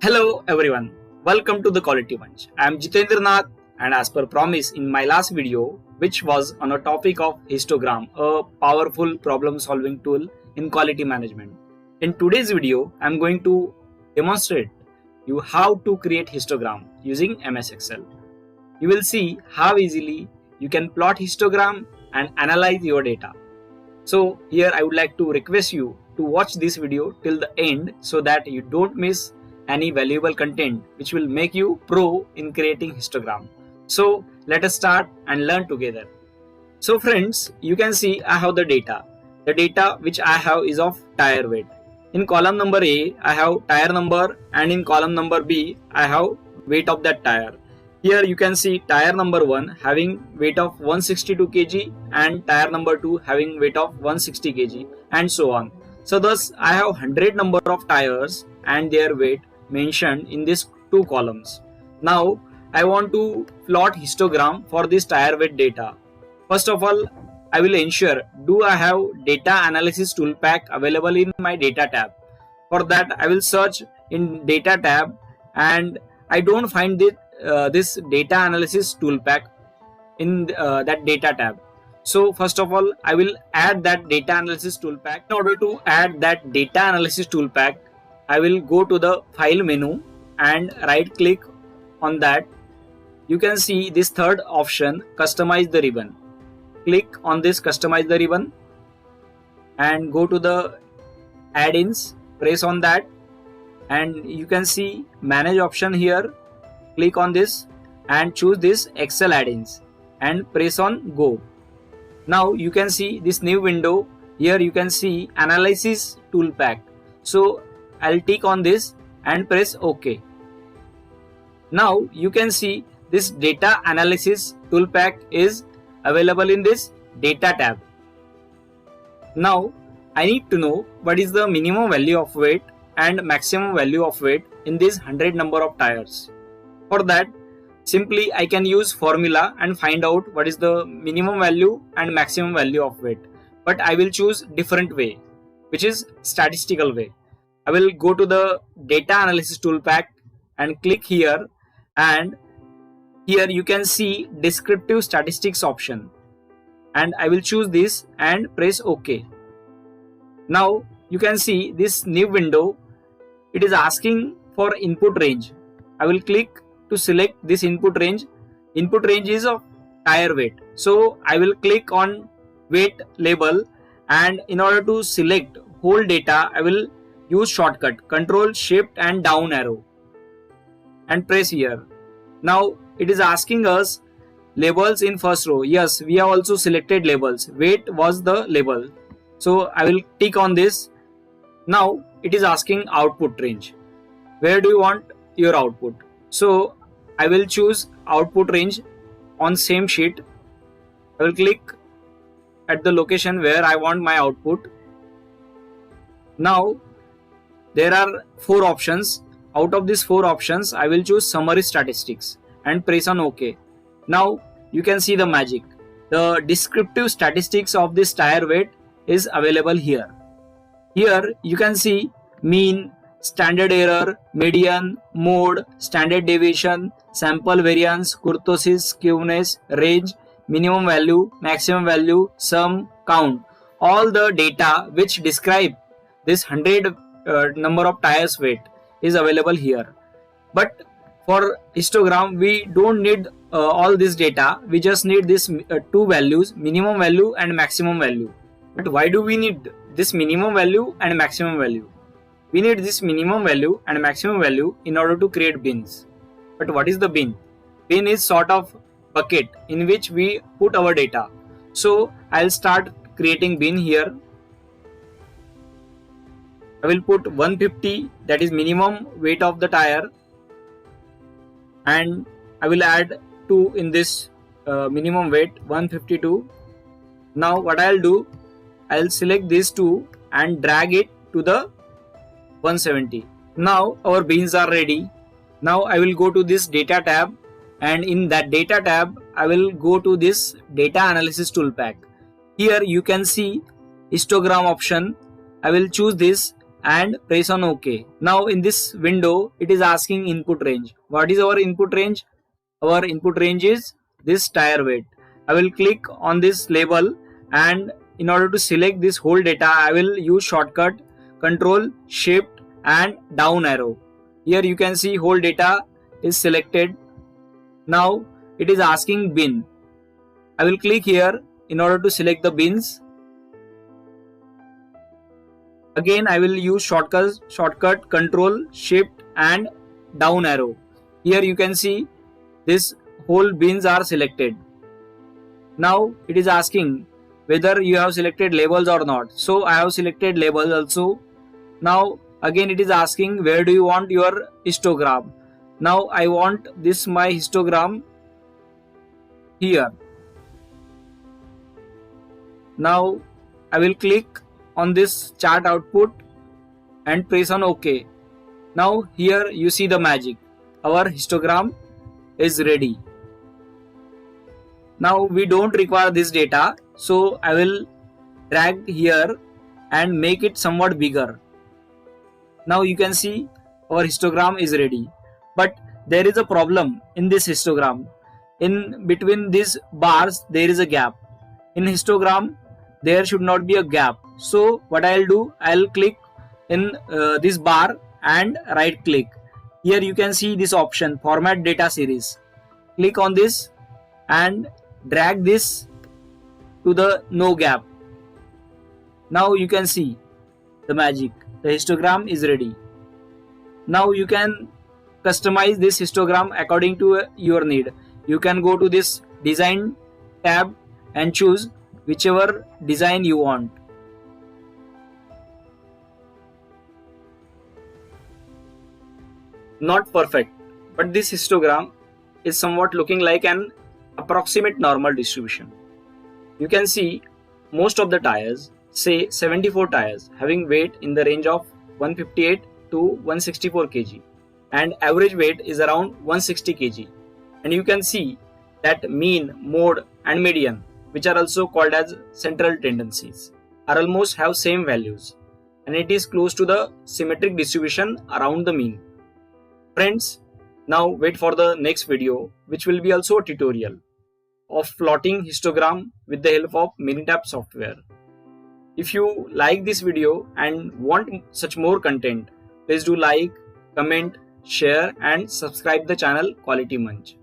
Hello everyone, welcome to the QualityMunch. I am Jitendranath, and as per promise in my last video, which was on a topic of histogram, a powerful problem solving tool in quality management. In today's video, I am going to demonstrate you how to create histogram using MS Excel. You will see how easily you can plot histogram and analyze your data. So here I would like to request you to watch this video till the end so that you don't miss any valuable content which will make you pro in creating histogram. So let us start and learn together. So friends, you can see I have the data. The data which I have is of tire weight. In column number A, I have tire number, and in column number B, I have weight of that tire. Here you can see tire number 1 having weight of 162 kg and tire number 2 having weight of 160 kg and so on. So thus I have 100 number of tires and their weight mentioned in these two columns. Now I want to plot histogram for this tire weight data. First of all, I will ensure do I have data analysis tool pack available in my data tab. For that I will search in data tab and I don't find this data analysis tool pack in that data tab. So first of all, I will add that data analysis tool pack. In order to add that data analysis tool pack, I will go to the file menu and right click on that. You can see this third option, customize the ribbon. Click on this customize the ribbon and go to the add-ins, press on that, and you can see manage option here. Click on this and choose this Excel add-ins and press on go. Now you can see this new window. Here you can see analysis tool pack. So I'll tick on this and press OK. Now you can see this data analysis tool pack is available in this data tab. Now I need to know what is the minimum value of weight and maximum value of weight in this 100 number of tires. For that, simply I can use formula and find out what is the minimum value and maximum value of weight. But I will choose different way, which is statistical way. I will go to the data analysis tool pack and click here, and here you can see descriptive statistics option, and I will choose this and press OK. Now you can see this new window. It is asking for input range. I will click to select this input range. Input range is of tire weight. So I will click on weight label, and in order to select whole data, I will use shortcut Control Shift and down arrow and press here. Now it is asking us labels in first row. Yes, we have also selected labels. Weight was the label. So I will tick on this. Now it is asking output range. Where do you want your output? So I will choose output range on same sheet. I will click at the location where I want my output. Now there are 4 options. Out of these 4 options, I will choose summary statistics and press on OK. Now you can see the magic. The descriptive statistics of this tire weight is available here. Here you can see mean, standard error, median, mode, standard deviation, sample variance, kurtosis, skewness, range, minimum value, maximum value, sum, count. All the data which describe this 100 number of tires weight is available here. But for histogram, we don't need all this data. We just need this two values, minimum value and maximum value. But why do we need this minimum value and maximum value? We need this minimum value and maximum value in order to create bins. But what is the bin? Bin is sort of bucket in which we put our data. So I'll start creating bin here. I will put 150, that is minimum weight of the tire, and I will add 2 in this minimum weight 152. Now what I'll do, I'll select these 2 and drag it to the 170. Now our bins are ready. Now I will go to this data tab, and in that data tab I will go to this data analysis tool pack. Here you can see histogram option. I will choose this and press on OK. Now in this window it is asking input range. What is our input range? Our input range is this tire weight. I will click on this label, and in order to select this whole data I will use shortcut Control Shift and down arrow. Here you can see whole data is selected. Now it is asking bin. I will click here in order to select the bins. Again I will use shortcut Control Shift and down arrow. Here you can see this whole bins are selected. Now it is asking whether you have selected labels or not. So I have selected labels also. Now again it is asking where do you want your histogram. Now I want this my histogram here. Now I will click on this chart output and press on OK. Now here you see the magic. Our histogram is ready. Now we don't require this data, so I will drag here and make it somewhat bigger. Now you can see our histogram is ready. But there is a problem in this histogram. In between these bars there is a gap. In histogram there should not be a gap. So what I'll do, I'll click in this bar and right click. Here you can see this option, format data series. Click on this and drag this to the no gap. Now you can see the magic. The histogram is ready. Now you can customize this histogram according to your need. You can go to this design tab and choose whichever design you want. Not perfect, but this histogram is somewhat looking like an approximate normal distribution. You can see most of the tires, say 74 tires, having weight in the range of 158 to 164 kg, and average weight is around 160 kg. And you can see that mean, mode and median, which are also called as central tendencies, are almost have same values, and it is close to the symmetric distribution around the mean. Friends, now wait for the next video, which will be also a tutorial of plotting histogram with the help of Minitab software. If you like this video and want such more content, please do like, comment, share and subscribe the channel QualityMunch.